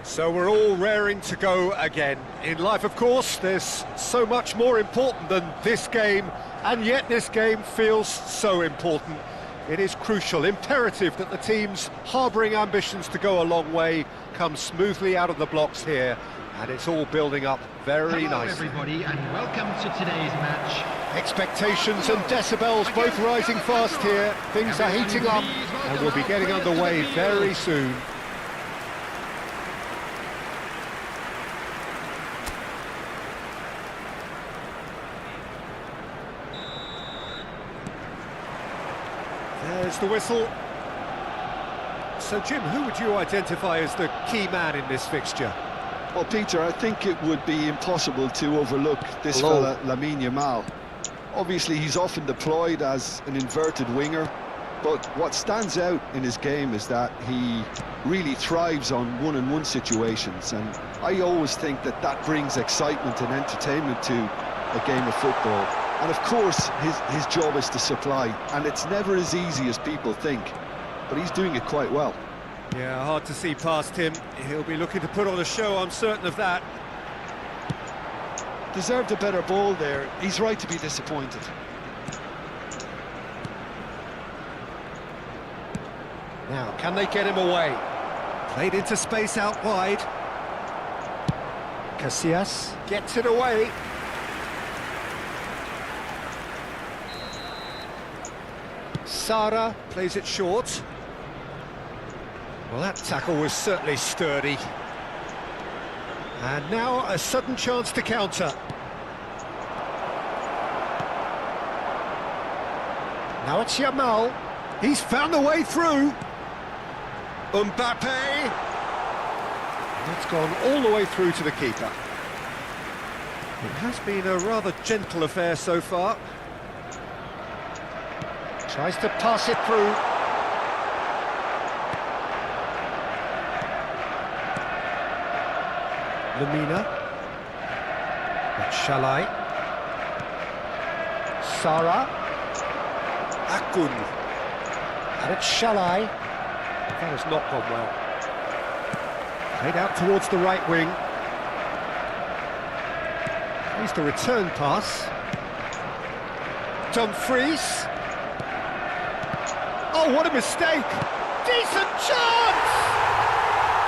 So we're all raring to go again. In life, of course, there's so much more important than this game, and yet this game feels so important. It is crucial, imperative that the teams harbouring ambitions to go a long way come smoothly out of the blocks here, and it's all building up very Hello nicely. everybody, and welcome to today's match. Expectations and decibels both rising fast here. Things are heating up, and we'll be getting underway very soon. There's the whistle. So, Jim, who would you identify as the key man in this fixture? Well, Peter, I think it would be impossible to overlook this fella, Lamine Yamal. Obviously, he's often deployed as an inverted winger, but what stands out in his game is that he really thrives on one-on-one situations, and I always think that that brings excitement and entertainment to a game of football. And of course, his job is to supply, and it's never as easy as people think, but he's doing it quite well. Yeah, hard to see past him. He'll be looking to put on a show, I'm certain of that. Deserved a better ball there. He's right to be disappointed. Now, can they get him away? Played into space out wide. Casillas gets it away. Sara plays it short. Well, that tackle was certainly sturdy. And now a sudden chance to counter. Now it's Yamal. He's found a way through. Mbappe. That's gone all the way through to the keeper. It has been a rather gentle affair so far. Tries to pass it through. Lamina. Shalai. Sara. Akun. And it's Shalai. That has not gone well. Played out towards the right wing. Here's the return pass. Dumfries. Oh, what a mistake! Decent chance!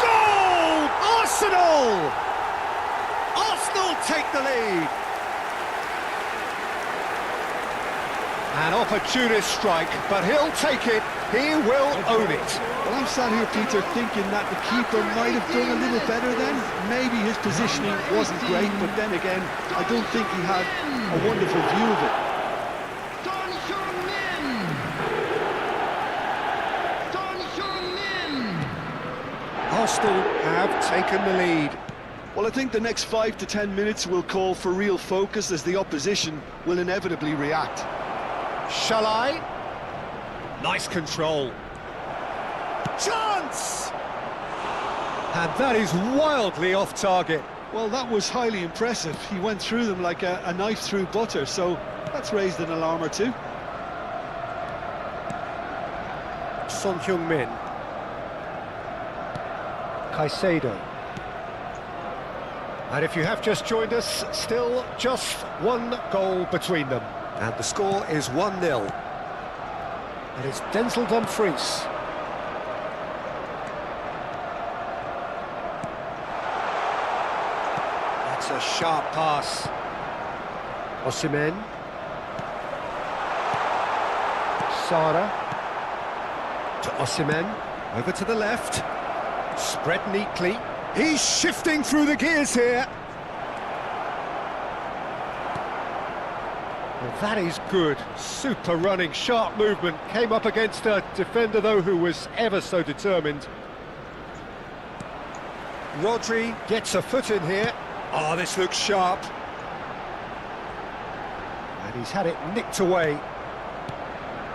Goal! Arsenal! Arsenal take the lead. An opportunist strike, but he'll take it. He will own it. Well, I'm sat here, Peter, thinking that the keeper might have done a little better then. Maybe his positioning wasn't great, but then again, I don't think he had a wonderful view of it. Arsenal have taken the lead. Well, I think the next 5 to 10 minutes will call for real focus, as the opposition will inevitably react. Shalai. Nice control. Chance! And that is wildly off target. Well, that was highly impressive. He went through them like a knife through butter, so that's raised an alarm or two. Son Heung-min. Caicedo. And if you have just joined us, still just one goal between them. And the score is 1-0. And it's Denzel Dumfries. That's a sharp pass. Osimhen. Sara. To Osimhen. Over to the left. Spread neatly. He's shifting through the gears here. Well, that is good. Super running, sharp movement. Came up against a defender, though, who was ever so determined. Rodri gets a foot in here. Oh, this looks sharp. And he's had it nicked away.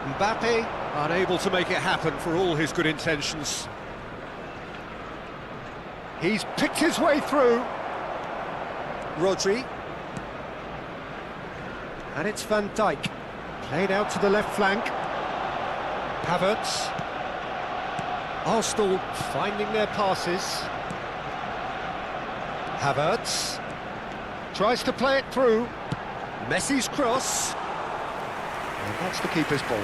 Mbappe unable to make it happen for all his good intentions. He's picked his way through. Rodri. And it's Van Dijk. Played out to the left flank. Havertz. Arsenal finding their passes. Havertz. Tries to play it through. Messi's cross. And that's the keeper's ball.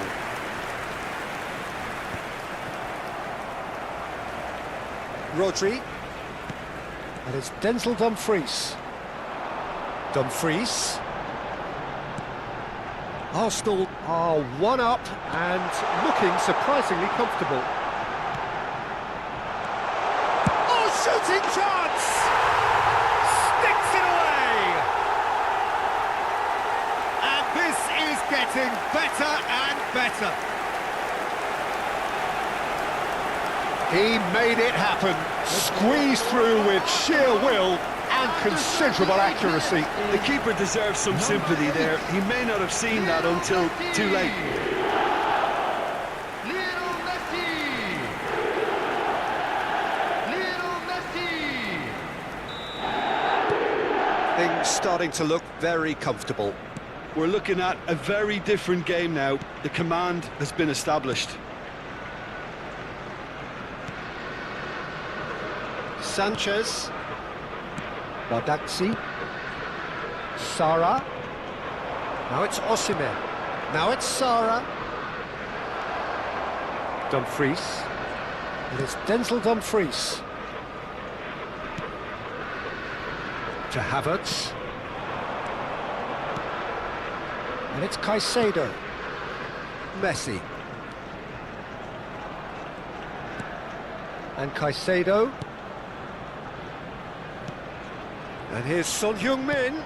Rodri. And it's Denzel Dumfries. Dumfries. Arsenal are one up and looking surprisingly comfortable. Oh, shooting chance! Sticks it away! And this is getting better and better. He made it happen. Squeezed through with sheer will and considerable accuracy. The keeper deserves some sympathy there. He may not have seen that until too late. Things starting to look very comfortable. We're looking at a very different game now. The command has been established. Sanchez. Badaxi. Sara. Now it's Osimhen. Now it's Sara. Dumfries. And it's Denzel Dumfries. To Havertz. And it's Caicedo. Messi. And Caicedo. And here's Son Heung-min.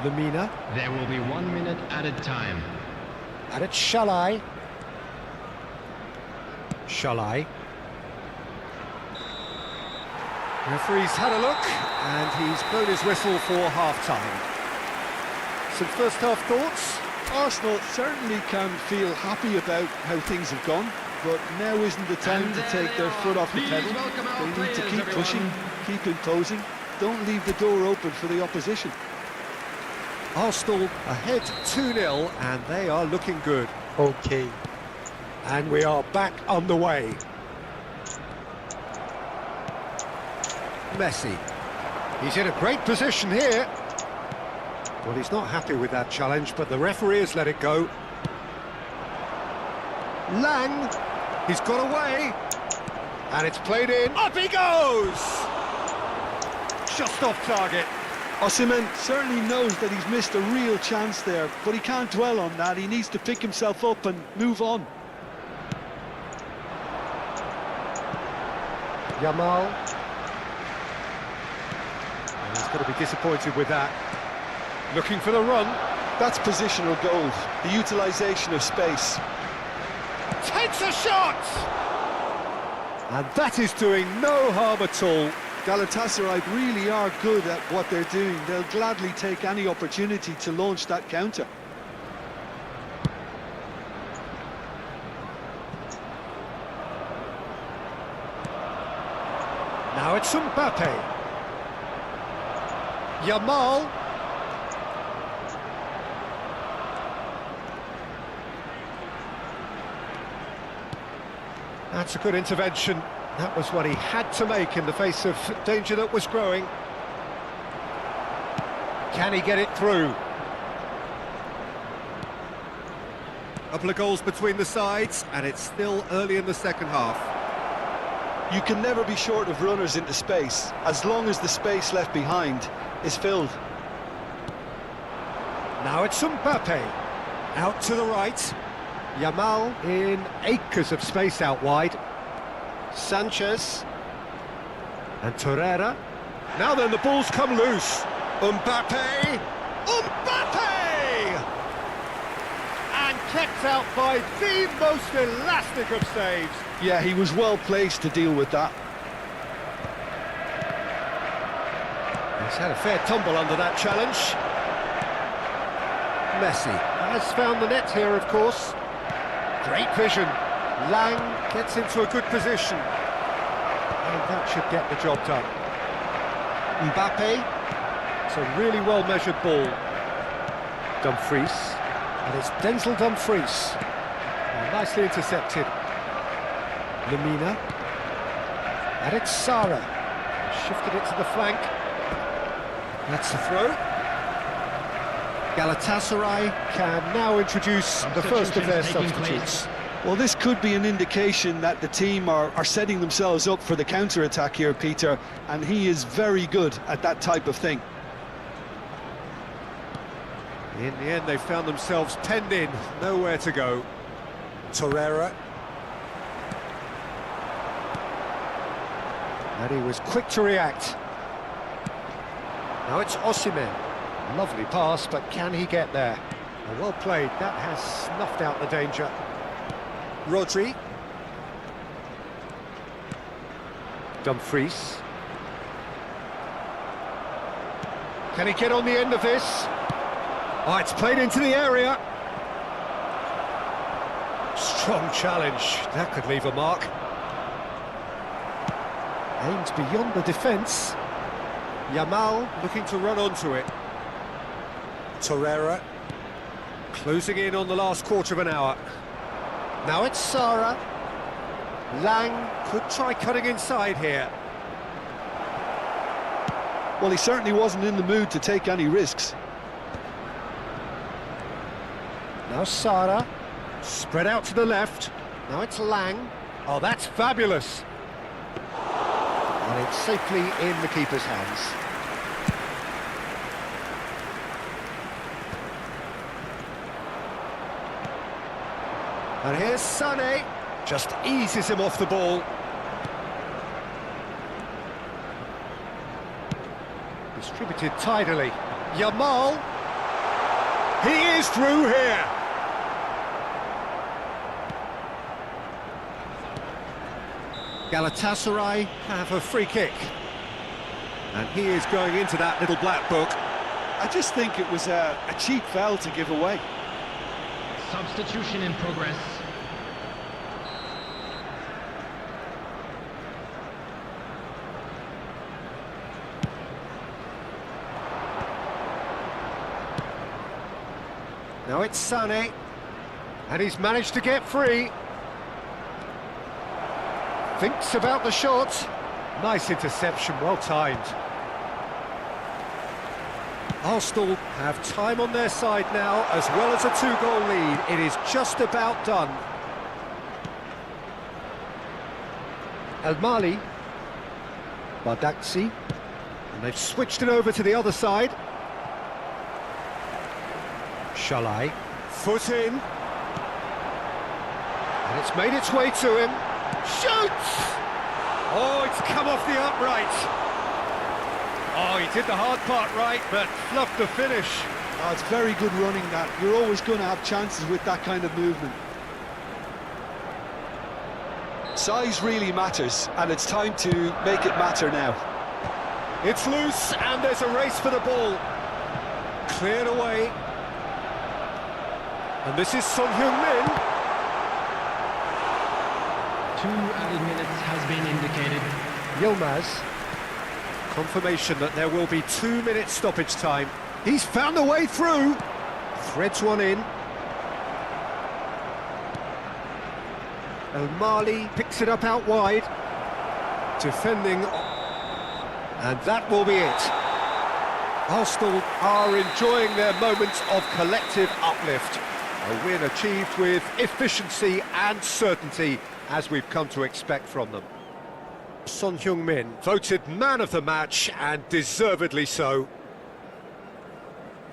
Lemina. There will be 1 minute added time. And it's Shalai. Shalai. Referee's had a look, and he's blown his whistle for half-time. Some first-half thoughts? Arsenal certainly can feel happy about how things have gone, but now isn't the time to take their foot off the pedal. They need to keep pushing, keep imposing. Don't leave the door open for the opposition. Arsenal ahead 2-0, and they are looking good. Okay. And we are back on the way. Messi. He's in a great position here. Well, he's not happy with that challenge, but the referee has let it go. Lang. He's got away. And it's played in. Up he goes! Just off target. Osimhen certainly knows that he's missed a real chance there, but he can't dwell on that. He needs to pick himself up and move on. Yamal. And he's going to be disappointed with that. Looking for the run. That's positional gold, the utilisation of space. Takes a shot! And that is doing no harm at all. Galatasaray really are good at what they're doing. They'll gladly take any opportunity to launch that counter. Now it's Mbappe. Yamal. That's a good intervention. That was what he had to make in the face of danger that was growing. Can he get it through? A couple of goals between the sides, and it's still early in the second half. You can never be short of runners into space, as long as the space left behind is filled. Now it's Mbappe. Out to the right. Yamal in acres of space out wide. Sanchez. And Torreira. Now then, the ball's come loose. Mbappe! Mbappe! kept out by the most elastic of saves. Yeah, he was well placed to deal with that. He's had a fair tumble under that challenge. Messi has found the net here, of course. Great vision. Lang gets into a good position. And that should get the job done. Mbappe. It's a really well-measured ball. Dumfries. And it's Denzel Dumfries. Oh, nicely intercepted. Lamina. And it's Sara. Shifted it to the flank. That's the throw. Galatasaray can now introduce the first of their substitutes. Well, this could be an indication that the team are setting themselves up for the counter-attack here, Peter, and he is very good at that type of thing. In the end, they found themselves penned in, nowhere to go. Torreira. And he was quick to react. Now it's Osimhen. Lovely pass, but can he get there? Well played, that has snuffed out the danger. Rodri. Dumfries. Can he get on the end of this? Oh, it's played into the area. Strong challenge, that could leave a mark. Aimed beyond the defence. Yamal looking to run onto it. Torreira closing in on the last quarter of an hour. Now it's Sara. Lang could try cutting inside here. Well, he certainly wasn't in the mood to take any risks. Now Sara, spread out to the left. Now it's Lang. Oh, that's fabulous. And it's safely in the keeper's hands. And here's Sané, just eases him off the ball. Distributed tidily. Yamal, he is through here. Galatasaray have a free kick. And he is going into that little black book. I just think it was a cheap foul to give away. Substitution in progress. Now it's Sané, and he's managed to get free. Thinks about the shot. Nice interception, well timed. Arsenal have time on their side now, as well as a two-goal lead. It is just about done. El Mali, Bardakci, and they've switched it over to the other side. Shalai, foot in, and it's made its way to him. Shoots! Oh, it's come off the upright. Oh, he did the hard part right, but fluffed the finish. Oh, it's very good running that. You're always going to have chances with that kind of movement. Size really matters, and it's time to make it matter now. It's loose, and there's a race for the ball. Cleared away. And this is Son Heung-min. 2 added minutes has been indicated. Yilmaz. Confirmation that there will be 2 minutes stoppage time. He's found a way through. Threads one in. El Mali picks it up out wide. Defending. And that will be it. Arsenal are enjoying their moments of collective uplift. A win achieved with efficiency and certainty, as we've come to expect from them. Son Heung-min voted man of the match, and deservedly so.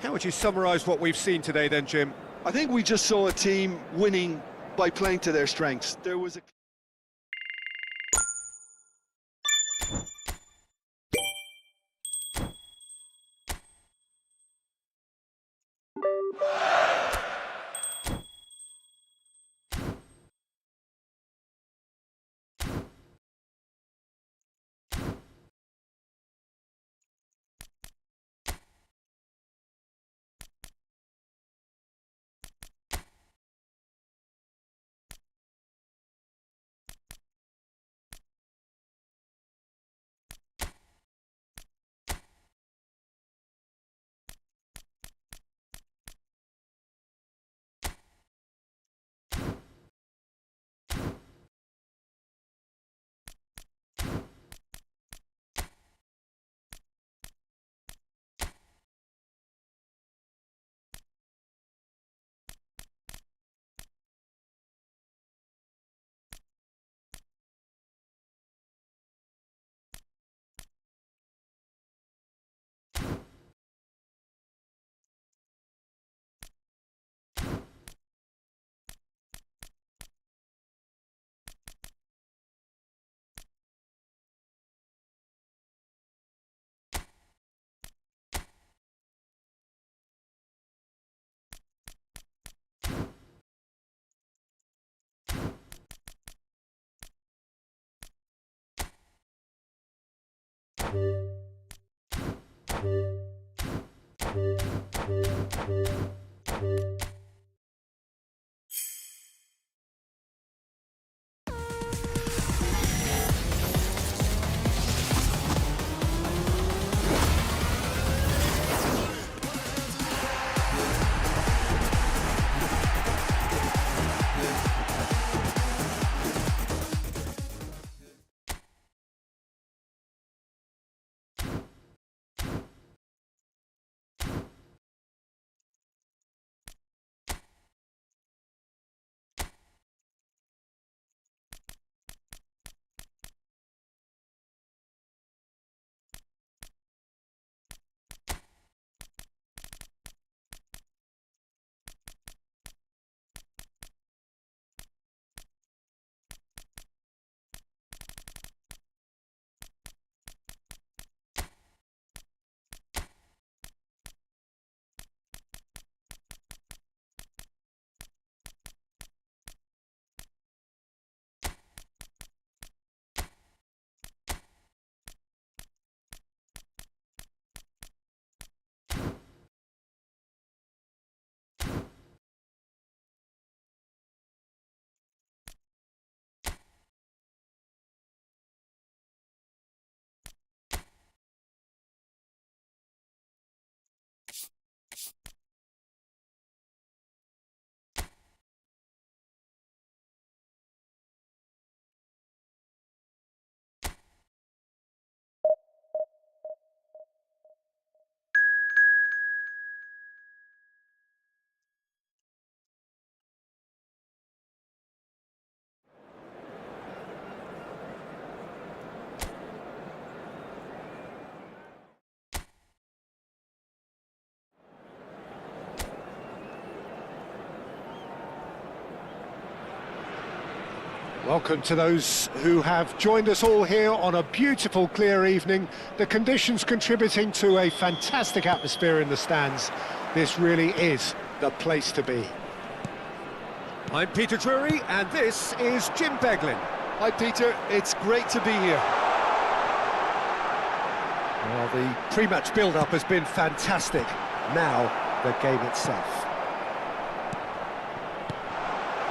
How would you summarise what we've seen today then, Jim? I think we just saw a team winning by playing to their strengths. There was a... Welcome to those who have joined us all here on a beautiful, clear evening. The conditions contributing to a fantastic atmosphere in the stands. This really is the place to be. I'm Peter Drury, and this is Jim Beglin. Hi Peter, it's great to be here. Well, the pre-match build-up has been fantastic. Now, the game itself.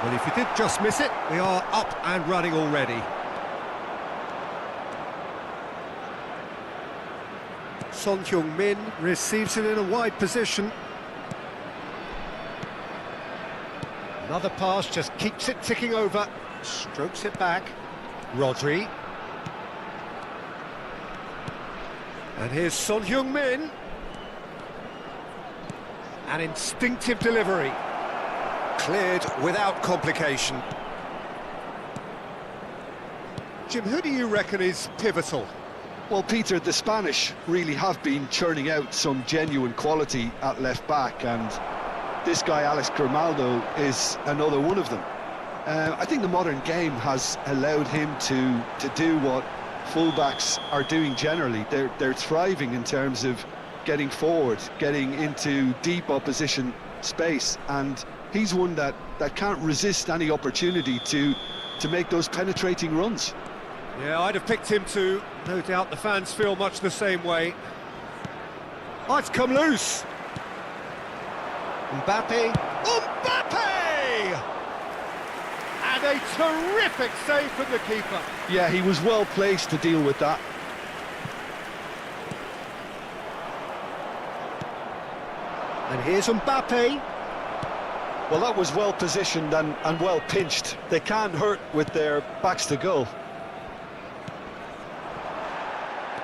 Well, if you did just miss it, we are up and running already. Son Heung-min receives it in a wide position. Another pass, just keeps it ticking over. Strokes it back. Rodri. And here's Son Heung-min. An instinctive delivery. Cleared without complication. Jim, who do you reckon is pivotal? Well, Peter, the Spanish really have been churning out some genuine quality at left-back, and this guy, Alex Grimaldo, is another one of them. I think the modern game has allowed him to do what fullbacks are doing generally. They're thriving in terms of getting forward, getting into deep opposition space, and he's one that can't resist any opportunity to make those penetrating runs. Yeah, I'd have picked him too. No doubt the fans feel much the same way. Oh, it's come loose. Mbappe. Mbappe! And a terrific save from the keeper. Yeah, he was well placed to deal with that. And here's Mbappe. Well, that was well positioned and well pinched. They can't hurt with their backs to goal.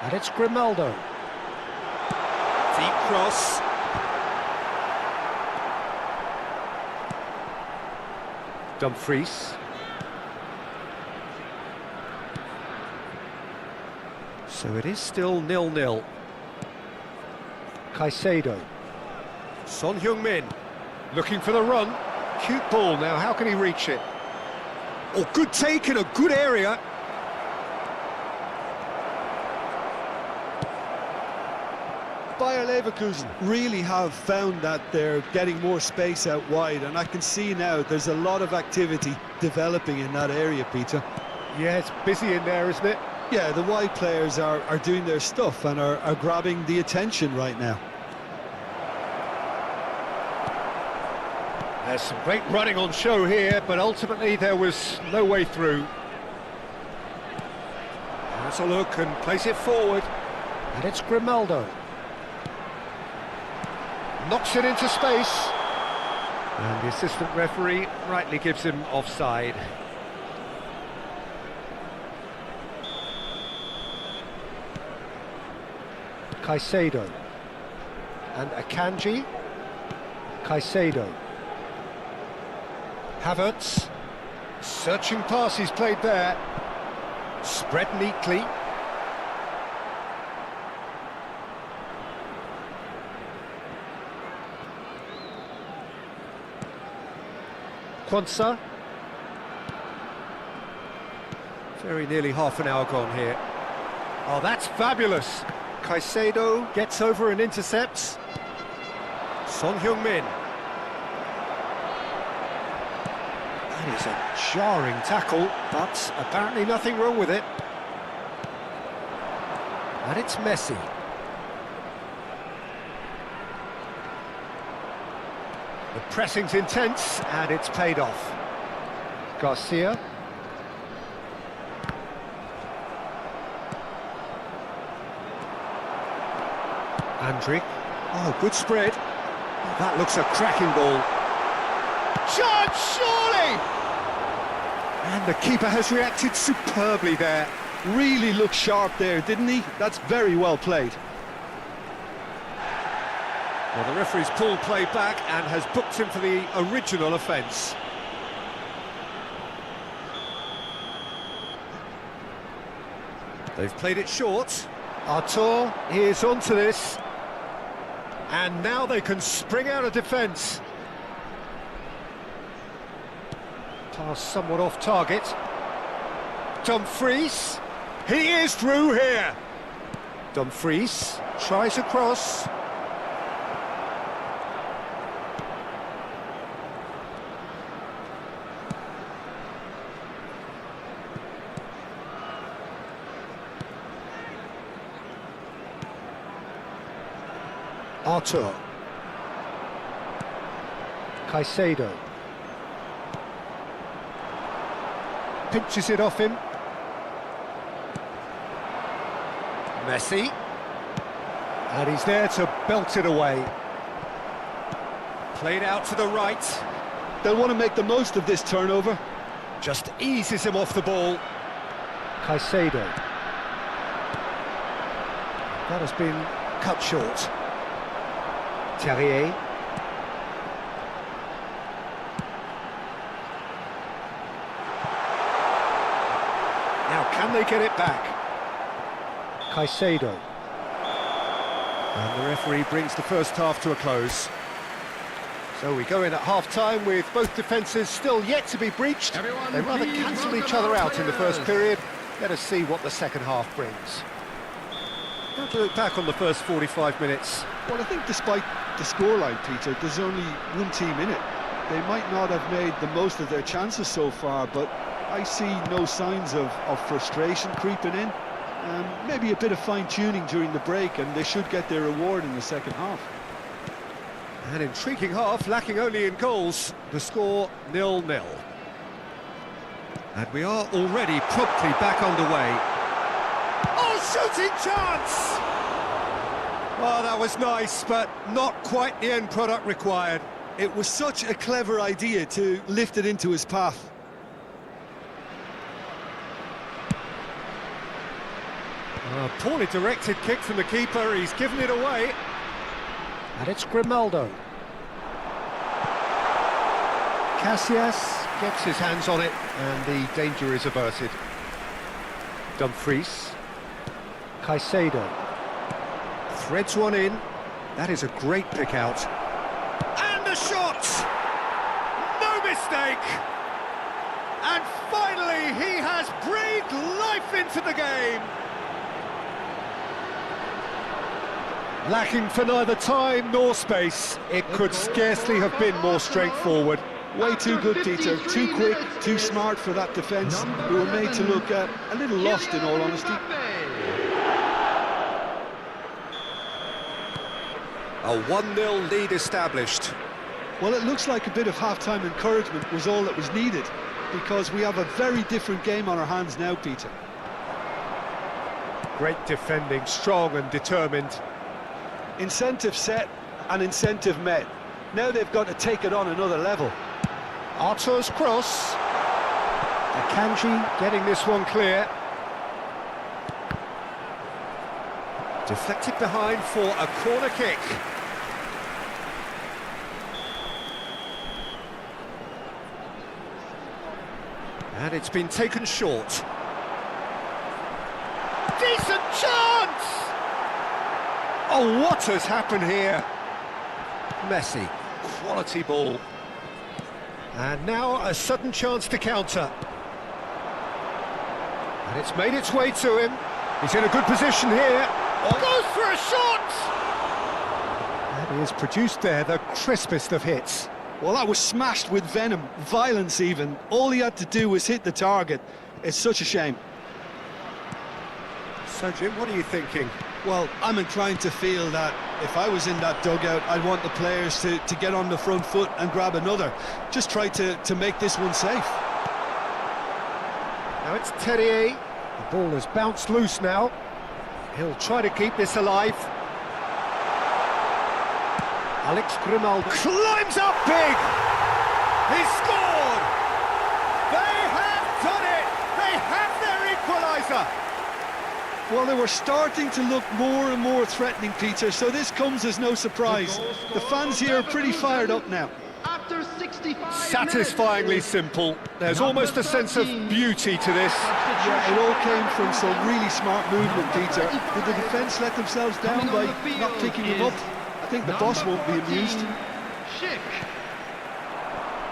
And it's Grimaldo. Deep cross. Dumfries. So it is still 0-0. Caicedo. Son Heung-min. Looking for the run. Cute ball now, how can he reach it? Oh, good take in a good area. Bayer Leverkusen really have found that they're getting more space out wide, and I can see now there's a lot of activity developing in that area, Peter. Yeah, it's busy in there, isn't it? Yeah, the wide players are doing their stuff and are grabbing the attention right now. There's some great running on show here, but ultimately there was no way through. Has a look and plays it forward. And it's Grimaldo. Knocks it into space. And the assistant referee rightly gives him offside. Caicedo. And Akanji. Caicedo. Havertz. Searching pass he's played there. Spread neatly. Quansah. Very nearly half an hour gone here. Oh, that's fabulous. Caicedo gets over and intercepts. Son Heung-min. That is a jarring tackle, but apparently nothing wrong with it. And it's Messi. The pressing's intense, and it's paid off. Garcia. Andrick. Oh, good spread. Oh, that looks a cracking ball. Chance, surely! And the keeper has reacted superbly there. Really looked sharp there, didn't he? That's very well played. Well, the referee's pulled play back and has booked him for the original offence. They've played it short. Artur is onto this. And now they can spring out of defence. Pass somewhat off target. Dumfries. He is through here. Dumfries tries a cross. Artur. Caicedo. Pinches it off him. Messi. And he's there to belt it away. Played out to the right. They'll want to make the most of this turnover. Just eases him off the ball. Caicedo. That has been cut short. Terrier. Now, can they get it back? Caicedo. And the referee brings the first half to a close. So we go in at half-time with both defences still yet to be breached. They rather cancelled each other out in the first period. Let us see what the second half brings. How to look back on the first 45 minutes? Well, I think despite the scoreline, Peter, there's only one team in it. They might not have made the most of their chances so far, but I see no signs of frustration creeping in. Maybe a bit of fine-tuning during the break, and they should get their reward in the second half. An intriguing half, lacking only in goals. The score 0-0. And we are already promptly back underway. Oh, shooting chance! Oh, that was nice, but not quite the end product required. It was such a clever idea to lift it into his path. A poorly directed kick from the keeper, he's given it away. And it's Grimaldo. Casillas gets his hands on it, and the danger is averted. Dumfries. Caicedo. Threads one in. That is a great pick out. And a shot! No mistake! And finally, he has breathed life into the game. Lacking for neither time nor space, it could scarcely have been more straightforward. Way too good, Peter. Too quick, too smart for that defence, who were made to look a little lost, in all honesty. A 1-0 lead established. Well, it looks like a bit of half-time encouragement was all that was needed, because we have a very different game on our hands now, Peter. Great defending, strong and determined. Incentive set and incentive met. Now they've got to take it on another level. Arthur's cross. Akanji getting this one clear. Deflected behind for a corner kick. And it's been taken short. Decent chance! Oh, what has happened here? Messi, quality ball. And now a sudden chance to counter. And it's made its way to him. He's in a good position here. Oh. Goes for a shot! And he has produced there the crispest of hits. Well, that was smashed with venom, violence even. All he had to do was hit the target. It's such a shame. So, Jim, what are you thinking? Well, I'm inclined to feel that if I was in that dugout, I'd want the players to get on the front foot and grab another. Just try to make this one safe. Now it's Terrier. The ball has bounced loose now. He'll try to keep this alive. Alex Grimaldo climbs up big! He scored! They have done it! They have their equaliser! Well, they were starting to look more and more threatening, Peter, so this comes as no surprise. The fans here are pretty fired up now. After 65 Satisfyingly simple. There's almost a sense of beauty to this. Yeah, it all came from some really smart movement, Peter. Did the defence let themselves down by not picking him up? I think the boss won't be amused.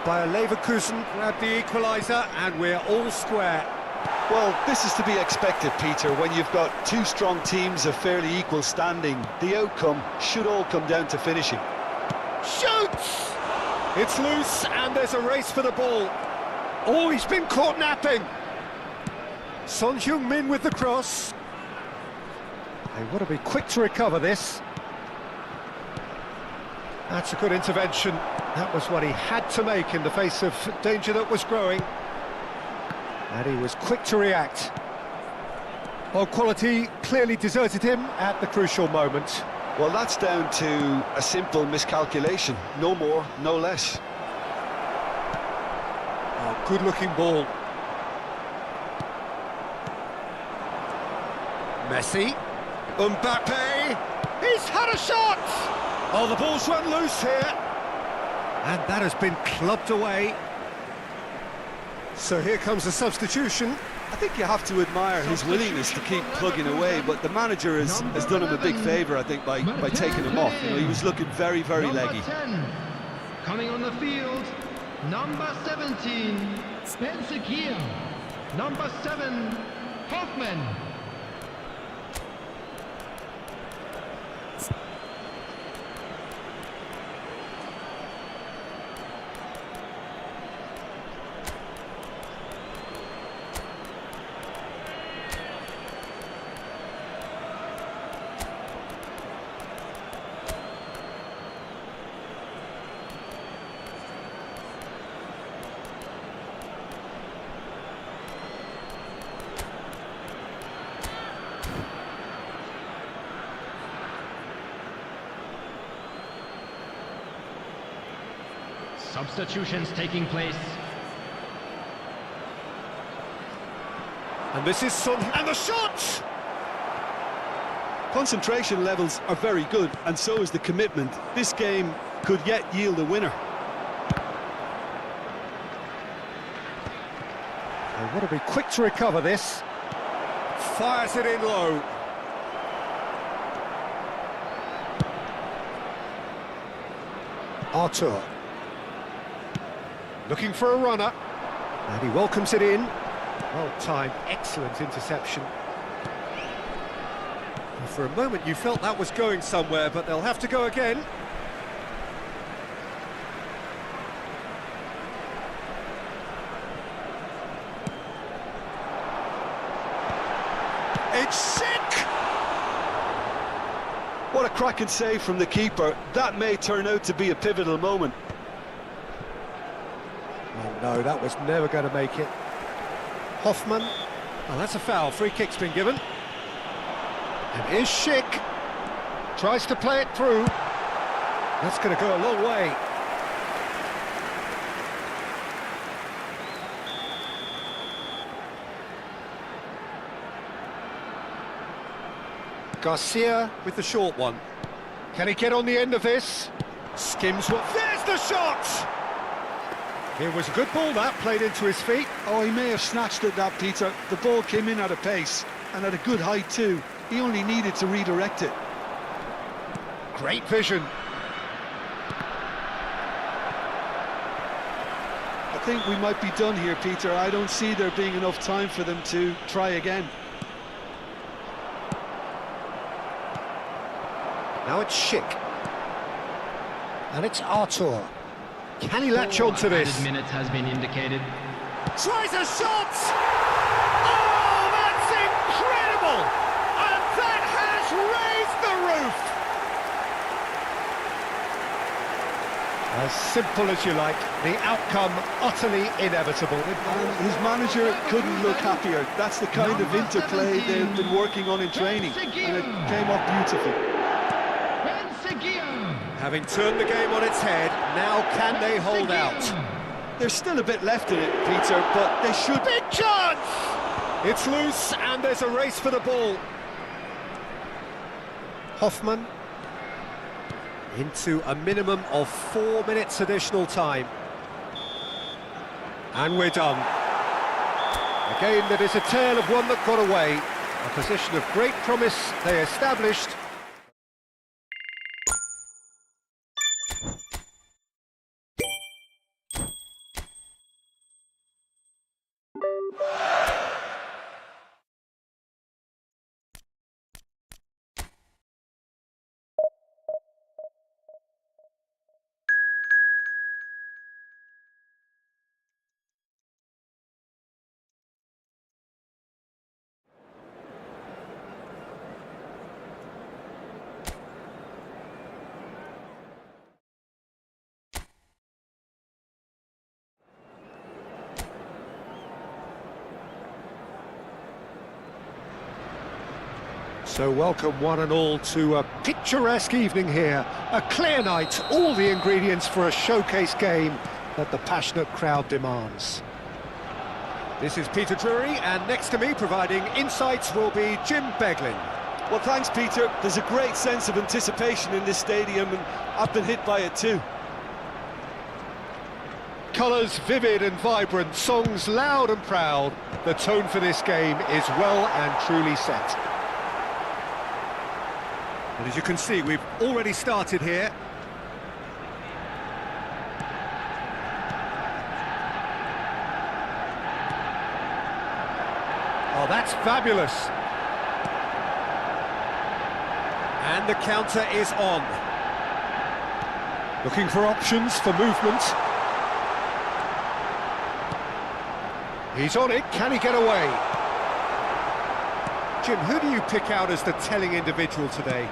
Bayer Leverkusen grabbed the equaliser and we're all square. Well, this is to be expected, Peter, when you've got two strong teams of fairly equal standing. The outcome should all come down to finishing. Shoots! It's loose and there's a race for the ball. Oh, he's been caught napping. Son Heung-min with the cross. They want to be quick to recover this. That's a good intervention. That was what he had to make in the face of danger that was growing. And he was quick to react. Well, quality clearly deserted him at the crucial moment. Well, that's down to a simple miscalculation. No more, no less. Oh, good-looking ball. Messi. Mbappe. He's had a shot! Oh, the ball's run loose here. And that has been clubbed away. So here comes the substitution. I think you have to admire his willingness to keep plugging away, but the manager has done him a big favour, I think, by taking him off. You know, he was looking very, very leggy. 10, coming on the field, number 17, Spencer. Number 7, Hoffman. Substitutions taking place. And this is Son, and the shot! Concentration levels are very good, and so is the commitment. This game could yet yield a winner. They want to be quick to recover this. Fires it in low. Arthur. Looking for a runner. And he welcomes it in. Well timed, excellent interception. And for a moment you felt that was going somewhere, but they'll have to go again. What a cracking save from the keeper. That may turn out to be a pivotal moment. Oh no, that was never going to make it. Hoffman. Oh, that's a foul. Free kick's been given. And here's Schick. Tries to play it through. That's going to go a long way. Garcia with the short one. Can he get on the end of this? Skims what... There's the shot! It was a good ball, that, played into his feet. Oh, he may have snatched at that, Peter. The ball came in at a pace, and at a good height too. He only needed to redirect it. Great vision. I think we might be done here, Peter. I don't see there being enough time for them to try again. Now it's Schick. And it's Artur. Can he latch on to this? Added minute has been indicated. Tries a shot! Oh, that's incredible! And that has raised the roof! As simple as you like, the outcome utterly inevitable. And his manager couldn't look happier. That's the kind of interplay they've been working on in training, and it came off beautifully. Having turned the game on its head, now can they hold out? There's still a bit left in it, Peter, but they should... Big chance! It's loose and there's a race for the ball. Hoffman into a minimum of 4 minutes additional time. And we're done. A game that is a tale of one that got away. A position of great promise they established. So welcome one and all to a picturesque evening here. A clear night, all the ingredients for a showcase game that the passionate crowd demands. This is Peter Drury, and next to me providing insights will be Jim Beglin. Well, thanks, Peter. There's a great sense of anticipation in this stadium, and I've been hit by it too. Colours vivid and vibrant, songs loud and proud. The tone for this game is well and truly set. And as you can see, we've already started here. Oh, that's fabulous. And the counter is on. Looking for options for movement. He's on it, can he get away? Jim, who do you pick out as the telling individual today?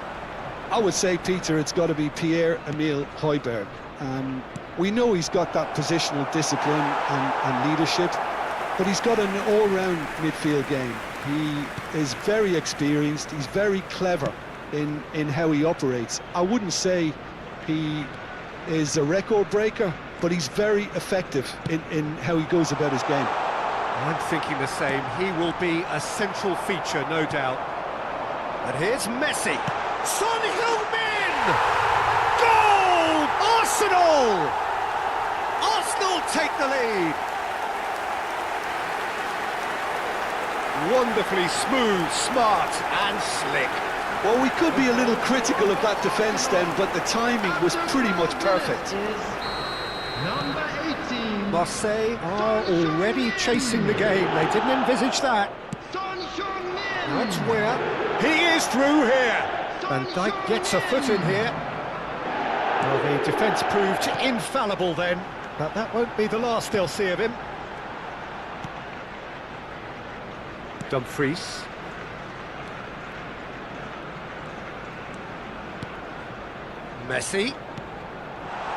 I would say, Peter, it's got to be Pierre-Emile Højbjerg. We know he's got that positional discipline and leadership, but he's got an all-round midfield game. He is very experienced, he's very clever in how he operates. I wouldn't say he is a record breaker, but he's very effective in how he goes about his game. I'm thinking the same. He will be a central feature, no doubt. And here's Messi. Son Heung-min! Goal! Arsenal! Arsenal take the lead. Wonderfully smooth, smart and slick. Well, we could be a little critical of that defence then, but the timing was pretty much perfect. Number 18. Marseille are already chasing the game. They didn't envisage that. That's where he is through here. Van Dijk gets a foot in here. Well, the defence proved infallible then, but that won't be the last they'll see of him. Dumfries. Messi.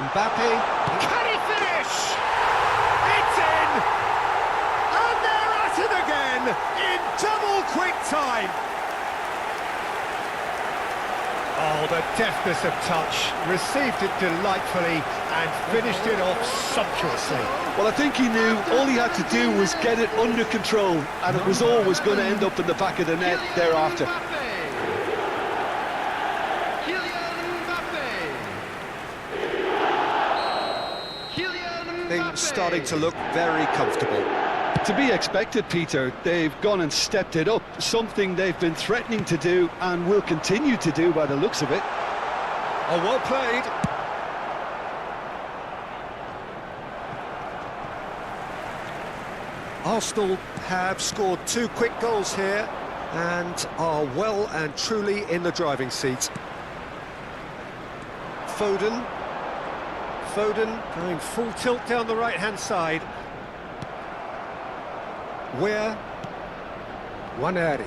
Mbappe. Can he finish? It's in! And they're at it again in double quick time. Oh, the deftness of touch. Received it delightfully and finished it off sumptuously. Well, I think he knew all he had to do was get it under control, and it was always going to end up in the back of the net thereafter. Things starting to look very comfortable. To be expected, Peter. They've gone and stepped it up, something they've been threatening to do and will continue to do by the looks of it. Oh, well played. Arsenal have scored 2 quick goals here and are well and truly in the driving seat. Foden going full tilt down the right-hand side. Where? Waneri.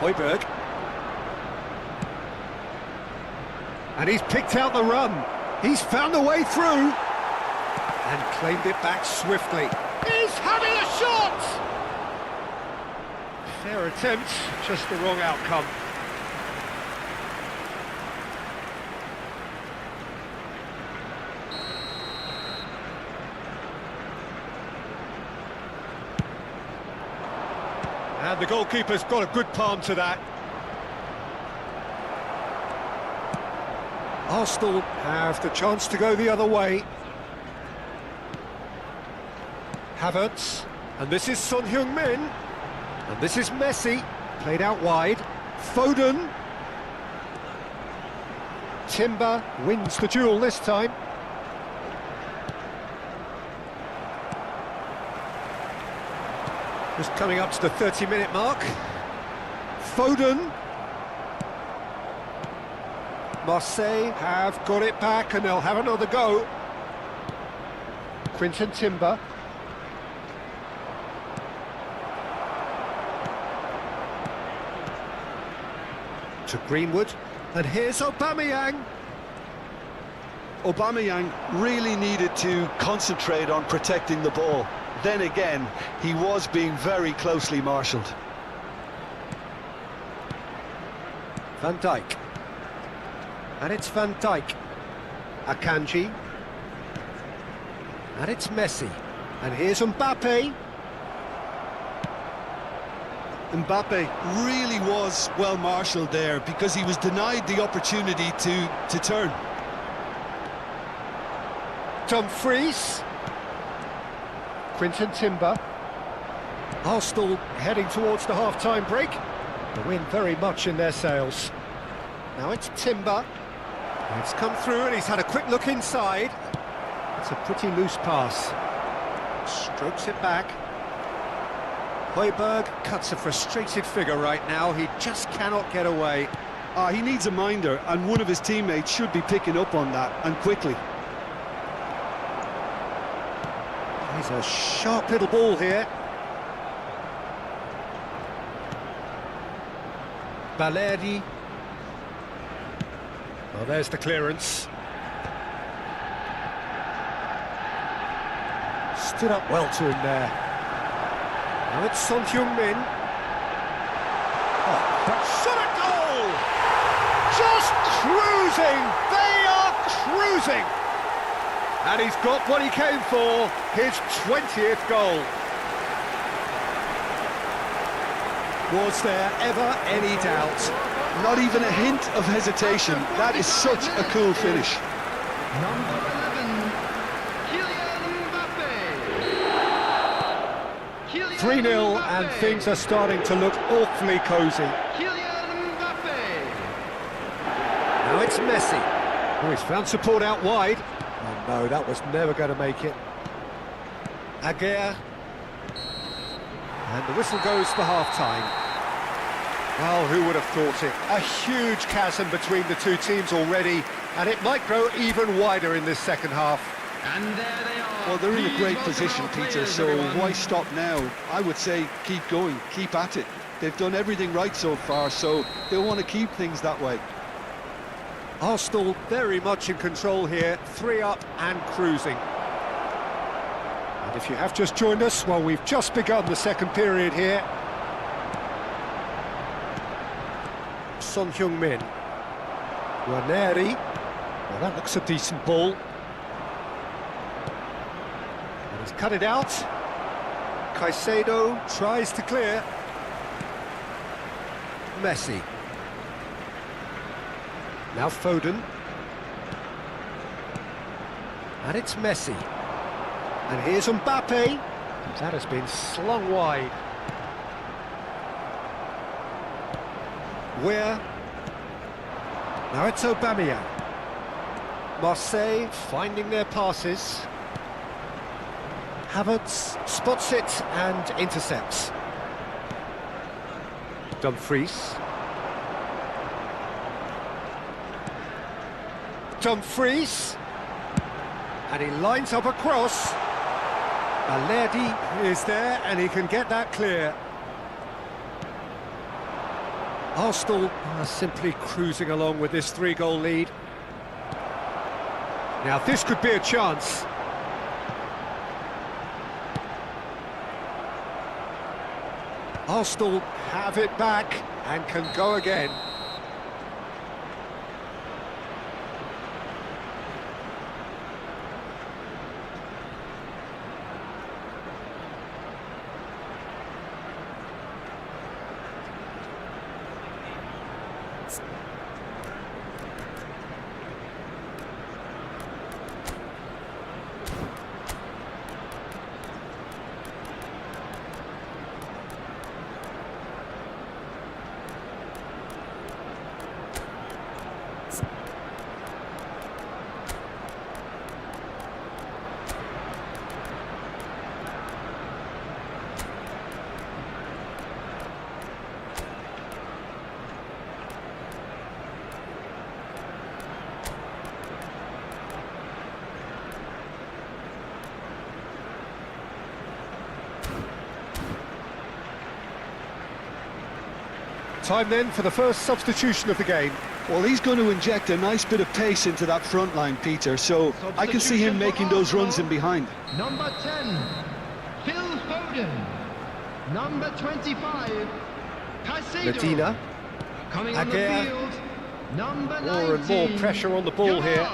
Højbjerg. And he's picked out the run. He's found a way through. And claimed it back swiftly. He's having a shot! Fair attempt, just the wrong outcome. And the goalkeeper's got a good palm to that. Arsenal have the chance to go the other way. Havertz, and this is Son Heung-min, and this is Messi, played out wide. Foden. Timber wins the duel this time. Just coming up to the 30-minute mark. Foden. Marseille have got it back and they'll have another go. Quinton Timber. To Greenwood, and here's Aubameyang. Aubameyang really needed to concentrate on protecting the ball. Then again, he was being very closely marshalled. Van Dijk. And it's Van Dijk. Akanji. And it's Messi. And here's Mbappe. Mbappe really was well marshalled there because he was denied the opportunity to turn. Dumfries. Quinton Timber. Arsenal heading towards the half-time break. The wind very much in their sails. Now it's Timber. It's come through and he's had a quick look inside. It's a pretty loose pass. Strokes it back. Højbjerg cuts a frustrated figure right now. He just cannot get away. He needs a minder, and one of his teammates should be picking up on that, and quickly. He's a sharp little ball here. Balerdi. Well, there's the clearance. Stood up well to him there. Now it's Son Heung-min. Oh, shot at goal! Just cruising! They are cruising! And he's got what he came for, his 20th goal. Was there ever any doubt? Not even a hint of hesitation. That is such a cool finish. Number 11, Kylian Mbappe. 3-0 and things are starting to look awfully cosy. Now it's Messi. Oh, he's found support out wide. Oh no, that was never going to make it. Aguirre. And the whistle goes for half-time. Well, who would have thought it? A huge chasm between the two teams already, and it might grow even wider in this second half. And there they are. Well, they're in a great position, Peter, so why stop now? I would say keep going, keep at it. They've done everything right so far, so they'll want to keep things that way. Arsenal very much in control here, 3 up and cruising. And if you have just joined us, well, we've just begun the second period here. Son Heung-min. Ranieri. Well, that looks a decent ball. And he's cut it out. Caicedo tries to clear. Messi. Now Foden. And it's Messi. And here's Mbappe. That has been slung wide. Where? Now it's Aubameyang. Marseille finding their passes. Havertz spots it and intercepts. Dumfries. Dumfries. And he lines up a cross. Alerdi is there and he can get that clear. Arsenal are simply cruising along with this 3-goal lead. Now this could be a chance. Arsenal have it back and can go again. Time then for the first substitution of the game. Well, he's going to inject a nice bit of pace into that front line, Peter, so I can see him making those runs in behind. Number 10, Phil Foden. Number 25, Caicedo. Medina. Coming on the field, number 19. More and more pressure on the ball here.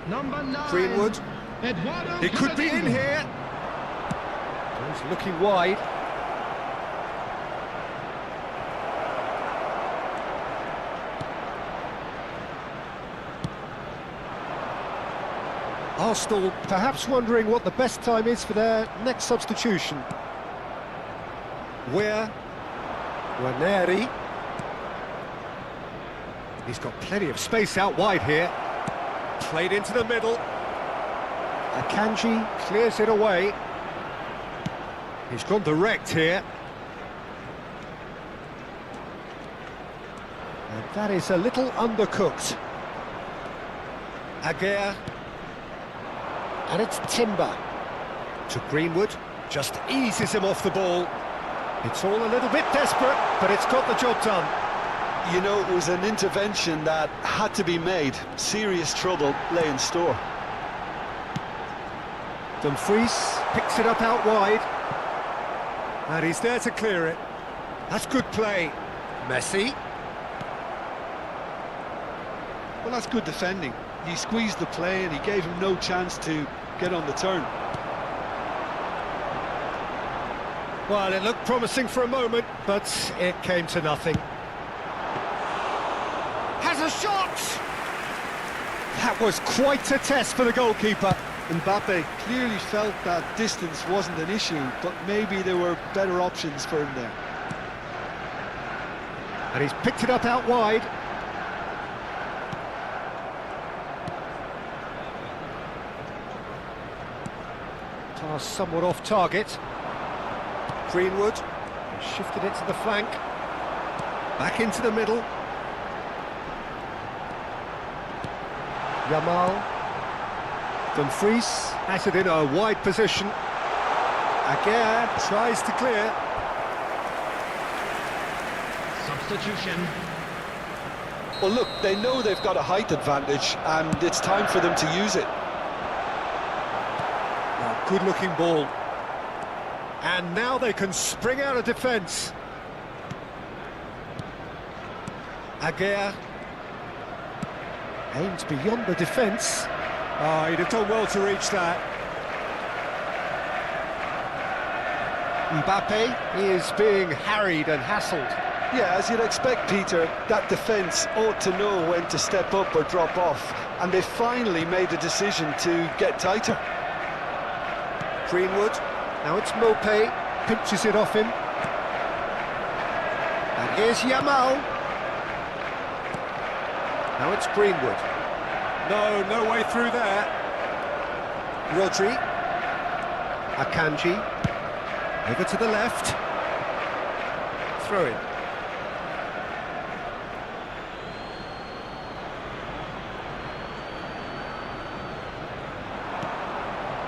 Number 9, Greenwood. Eduardo He could be in here. He's looking wide. Arsenal perhaps wondering what the best time is for their next substitution. Where? Ranieri. He's got plenty of space out wide here. Played into the middle. Akanji clears it away. He's gone direct here. And that is a little undercooked. Aguirre. And it's Timber to Greenwood, just eases him off the ball. It's all a little bit desperate, but it's got the job done. You know, it was an intervention that had to be made. Serious trouble lay in store. Dumfries picks it up out wide. And he's there to clear it. That's good play. Messi. Well, that's good defending. He squeezed the play and he gave him no chance to get on the turn. Well, it looked promising for a moment, but it came to nothing. Has a shot! That was quite a test for the goalkeeper. Mbappe clearly felt that distance wasn't an issue, but maybe there were better options for him there. And he's picked it up out wide. Pass somewhat off target. Greenwood shifted it to the flank. Back into the middle. Yamal. Dumfries has it in a wide position. Aguirre tries to clear. Substitution. Well, look, they know they've got a height advantage, and it's time for them to use it. Oh, good-looking ball. And now they can spring out of defence. Aguirre aims beyond the defence. Oh, he'd have done well to reach that. Mbappe is being harried and hassled. Yeah, as you'd expect, Peter, that defence ought to know when to step up or drop off, and they finally made a decision to get tighter. Greenwood, now it's Mopé, pinches it off him. And here's Yamal. Now it's Greenwood. No way through there. Rodri. Akanji. Over to the left. Throw in.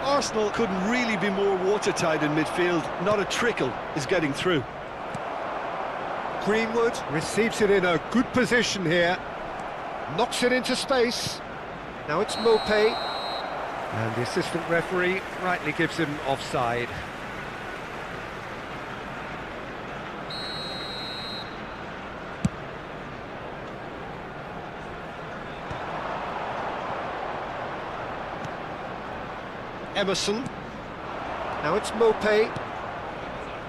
Arsenal couldn't really be more watertight in midfield. Not a trickle is getting through. Greenwood receives it in a good position here. Knocks it into space. Now it's Mopé. And the assistant referee rightly gives him offside. Emerson. Now it's Mopé.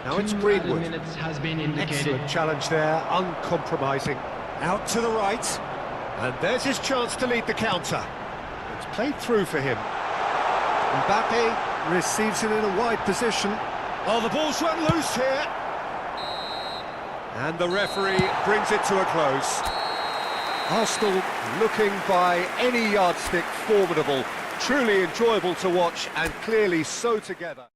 Now it's Greenwood. Minutes has been indicated. Excellent challenge there, uncompromising. Out to the right. And there's his chance to lead the counter. It's played through for him. Mbappe receives it in a wide position. Oh, the ball's run loose here. And the referee brings it to a close. Arsenal looking by any yardstick formidable. Truly enjoyable to watch and clearly so together.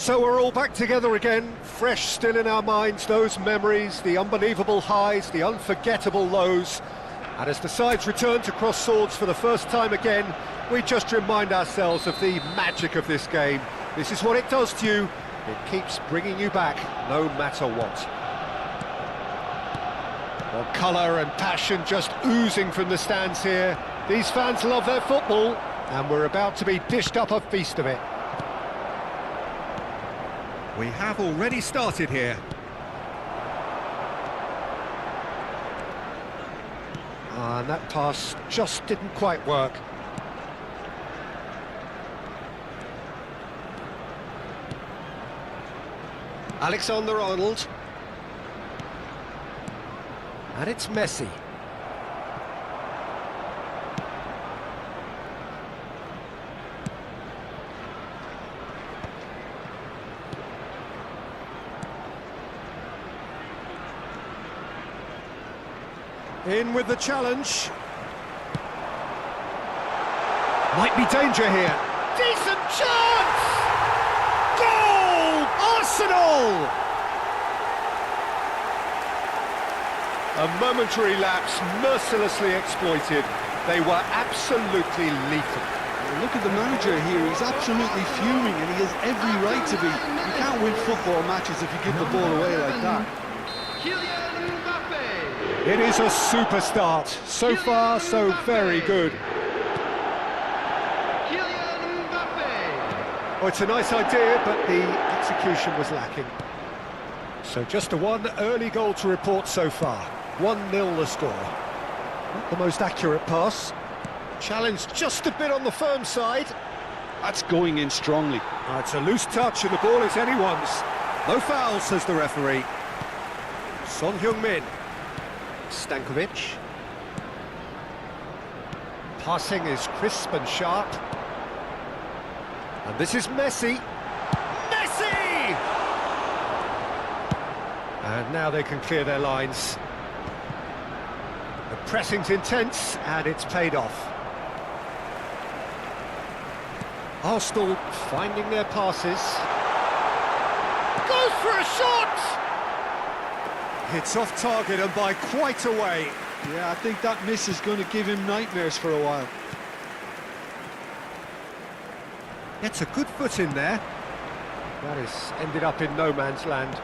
So we're all back together again, fresh still in our minds, those memories, the unbelievable highs, the unforgettable lows. And as the sides return to cross swords for the first time again, we just remind ourselves of the magic of this game. This is what it does to you. It keeps bringing you back, no matter what. Well, colour and passion just oozing from the stands here. These fans love their football, and we're about to be dished up a feast of it. We have already started here. And that pass just didn't quite work. Alexander-Arnold. And it's Messi. In with the challenge. Might be danger here. Decent chance! Goal! Arsenal! A momentary lapse, mercilessly exploited. They were absolutely lethal. Look at the manager here, he's absolutely fuming and he has every right to be. You can't win football matches if you give the ball away like that. It is a super start. So far, so very good. Oh, it's a nice idea, but the execution was lacking. So just a one early goal to report so far. 1-0 the score. Not the most accurate pass. Challenge just a bit on the firm side. That's going in strongly. Oh, it's a loose touch and the ball is anyone's. No foul, says the referee. Son Heung-min. Stankovic. Passing is crisp and sharp. And this is Messi. Messi! And now they can clear their lines. The pressing's intense and it's paid off. Arsenal finding their passes. Goes for a shot! It's off target and by quite a way. Yeah, I think that miss is going to give him nightmares for a while. Gets a good foot in there. That has ended up in no man's land.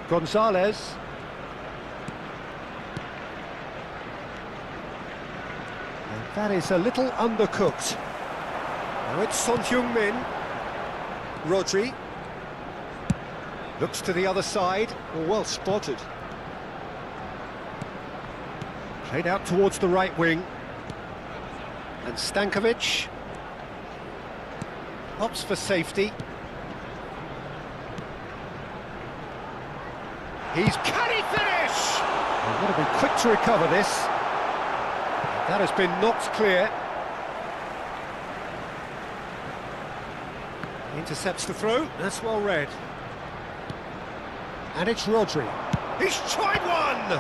Gonzalez. And that is a little undercooked. Now it's Son Heung-min. Rodri. Looks to the other side. Well spotted. Played out towards the right wing. And Stankovic opts for safety. Can he finish? He's got to be quick to recover this. That has been knocked clear. Intercepts the throw. That's well read. And it's Rodri. He's tried one!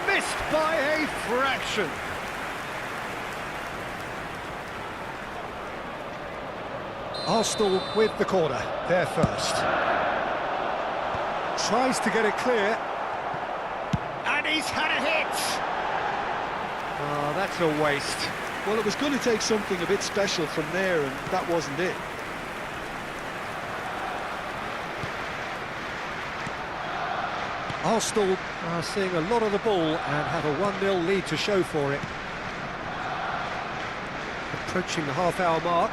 Missed by a fraction. Arsenal with the corner, there first. Tries to get it clear. And he's had a hit! Oh, that's a waste. Well, it was going to take something a bit special from there, and that wasn't it. Arsenal are seeing a lot of the ball and have a 1-0 lead to show for it. Approaching the half-hour mark.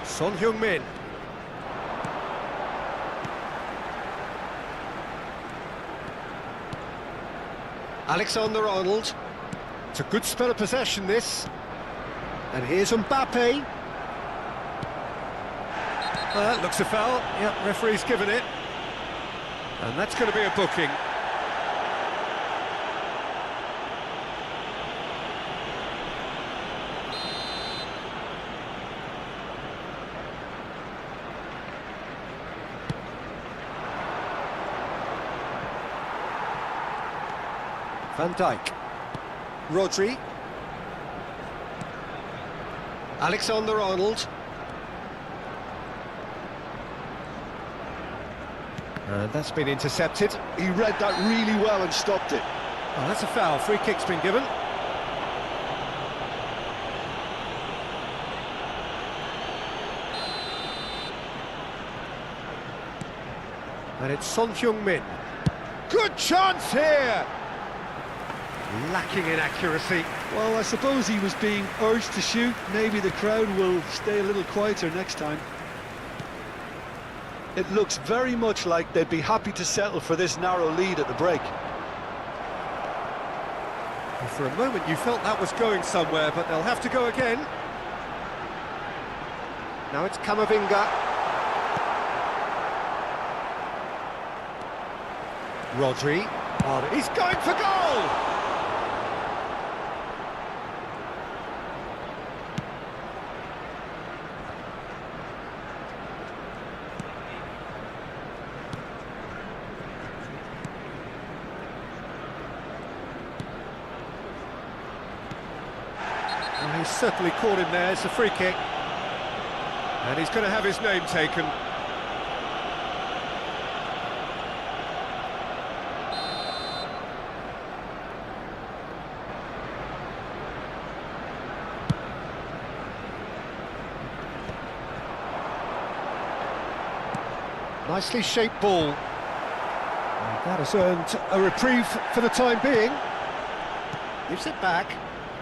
Son Heung-min. Alexander-Arnold. It's a good spell of possession, this. And here's Mbappe. Looks a foul. Yep, referee's given it. And that's going to be a booking. Van Dijk. Rodri. Alexander-Arnold. And that's been intercepted. He read that really well and stopped it. Oh, that's a foul. Free kick's been given. And it's Son Heung-min. Good chance here! Lacking in accuracy. Well, I suppose he was being urged to shoot. Maybe the crowd will stay a little quieter next time. It looks very much like they'd be happy to settle for this narrow lead at the break. Well, for a moment you felt that was going somewhere, but they'll have to go again. Now it's Camavinga. Rodri. Oh, he's going for goal! Well, he's certainly caught him there. It's a free kick. And he's going to have his name taken. Nicely shaped ball. And that has earned a reprieve for the time being. Gives it back.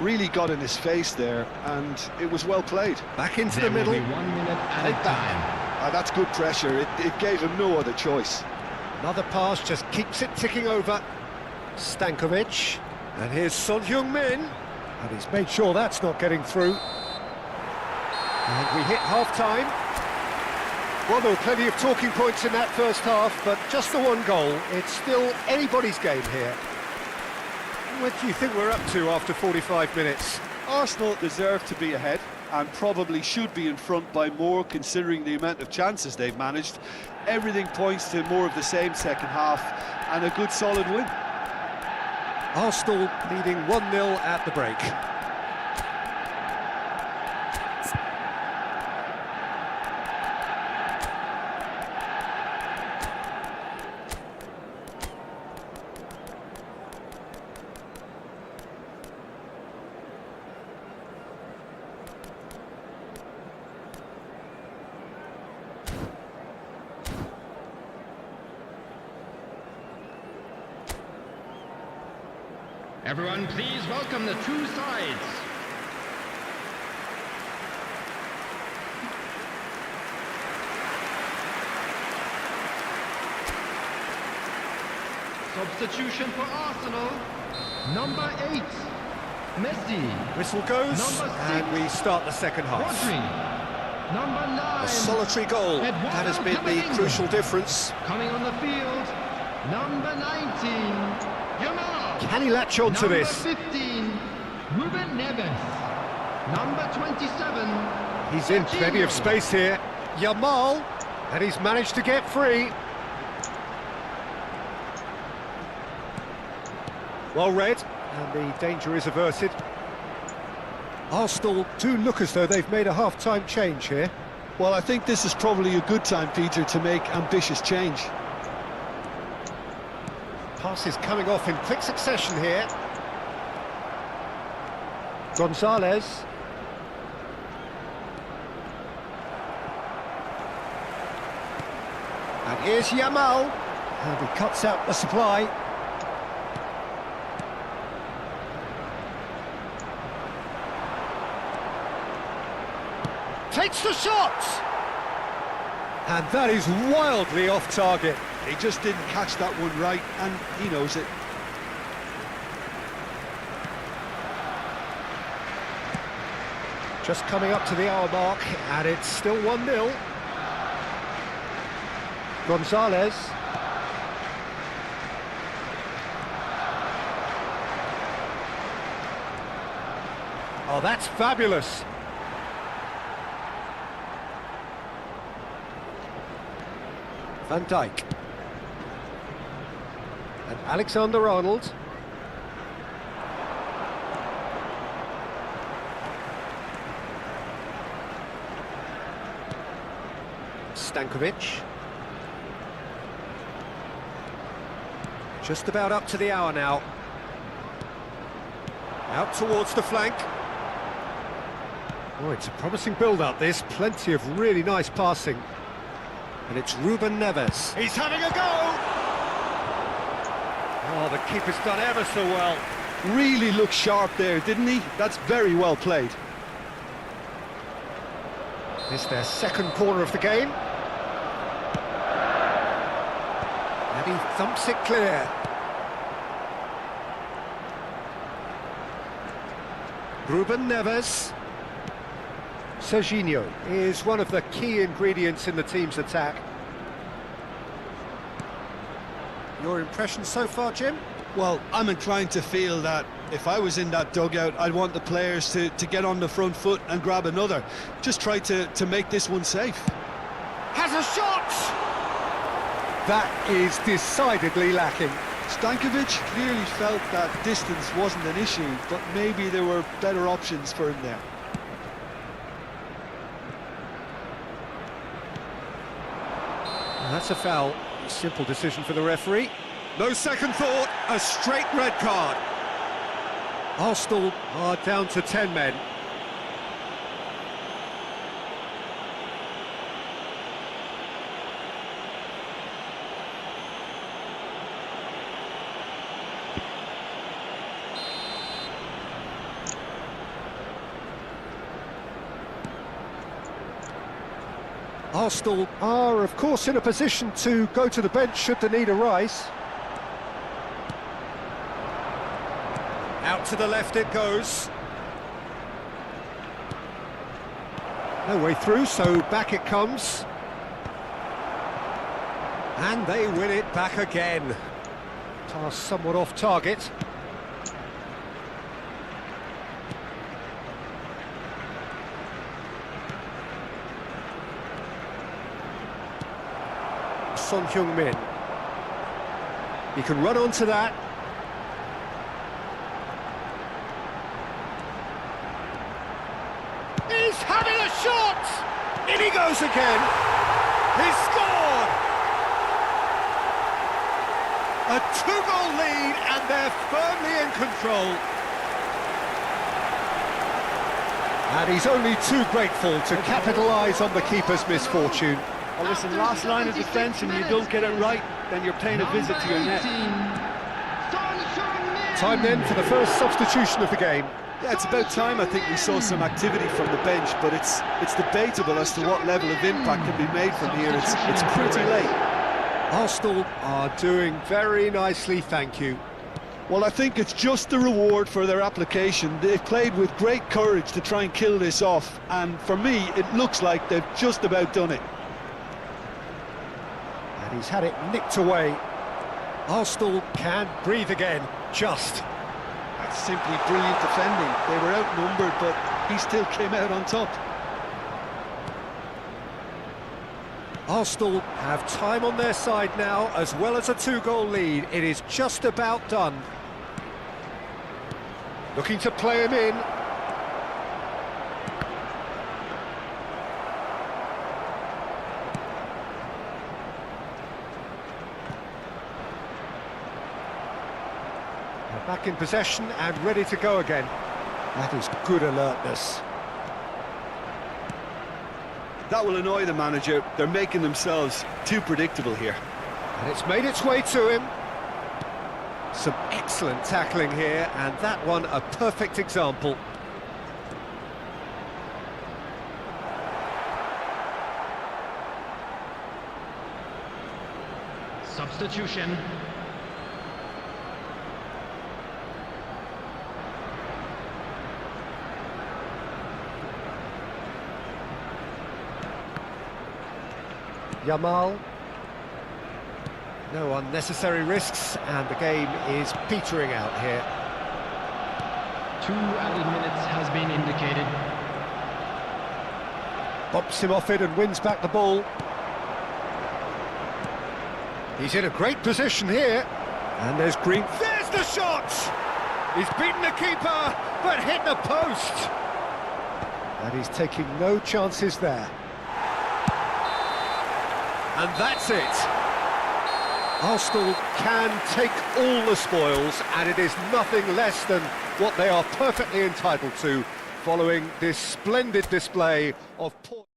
Really got in his face there, and it was well played. Back into the middle. Will be 1 minute at a time. That's good pressure. It gave him no other choice. Another pass just keeps it ticking over. Stankovic. And here's Son Heung-min. And he's made sure that's not getting through. And we hit half-time. Well, there were plenty of talking points in that first half, but just the one goal. It's still anybody's game here. What do you think we're up to after 45 minutes? Arsenal deserve to be ahead and probably should be in front by more, considering the amount of chances they've managed. Everything points to more of the same second half and a good solid win. Arsenal leading 1-0 at the break. Everyone, please welcome the two sides. Substitution for Arsenal. Number 8, Messi. Whistle goes, Number 6, and we start the second half. Rodri. Number 9, A solitary goal, that has been the crucial difference. coming on the field. Number 19, Yamal. Can he latch on to this? Number 15, Ruben Neves. Number 27, He's in plenty of space here. Yamal, and he's managed to get free. Well read, and the danger is averted. Arsenal do look as though they've made a half-time change here. Well, I think this is probably a good time, Peter, to make ambitious change. Passes coming off in quick succession here. Gonzalez. And here's Yamal. And he cuts out the supply. Takes the shot! And that is wildly off target. He just didn't catch that one right, and he knows it. Just coming up to the hour mark, and it's still 1-0. Gonzalez. Oh, that's fabulous. Van Dijk. And Alexander-Arnold. Stankovic. Just about up to the hour now. Out towards the flank. Oh, it's a promising build-up, this. Plenty of really nice passing. And it's Ruben Neves. He's having a go! Oh, the keeper's done ever so well. Really looked sharp there, didn't he? That's very well played. It's their second corner of the game. And he thumps it clear. Ruben Neves. Serginho is one of the key ingredients in the team's attack. Your impression so far, Jim? Well, I'm inclined to feel that if I was in that dugout, I'd want the players to get on the front foot and grab another. Just try to make this one safe. Has a shot! That is decidedly lacking. Stankovic clearly felt that distance wasn't an issue, but maybe there were better options for him there. That's a foul. Simple decision for the referee. No second thought, a straight red card. Arsenal are down to 10 men. Arsenal are, of course, in a position to go to the bench should the need arise. Out to the left it goes. No way through, so back it comes. And they win it back again. Pass somewhat off target. Son Heung-min. He can run onto that. He's having a shot! In he goes again. He's scored! A two-goal lead and they're firmly in control. And he's only too grateful to capitalise on the keeper's misfortune. Well, listen, last line of defence and you don't get it right, then you're paying a visit to your net. Time then for the first substitution of the game. Yeah, it's about time I think we saw some activity from the bench, but it's debatable as to what level of impact can be made from here. It's pretty late. Arsenal are doing very nicely, thank you. Well, I think it's just the reward for their application. They've played with great courage to try and kill this off, and for me, it looks like they've just about done it. And he's had it nicked away. Arsenal can breathe again, just. That's simply brilliant defending. They were outnumbered, but he still came out on top. Arsenal have time on their side now, as well as a two-goal lead. It is just about done. Looking to play him in. They're back in possession and ready to go again. That is good alertness. That will annoy the manager. They're making themselves too predictable here. And it's made its way to him. Some excellent tackling here, and that one a perfect example. Substitution. Yamal. No unnecessary risks, and the game is petering out here. 2 added minutes has been indicated. Bumps him off it and wins back the ball. He's in a great position here. And there's Green. There's the shot! He's beaten the keeper, but hit the post. And he's taking no chances there. And that's it. Arsenal can take all the spoils, and it is nothing less than what they are perfectly entitled to following this splendid display of poise.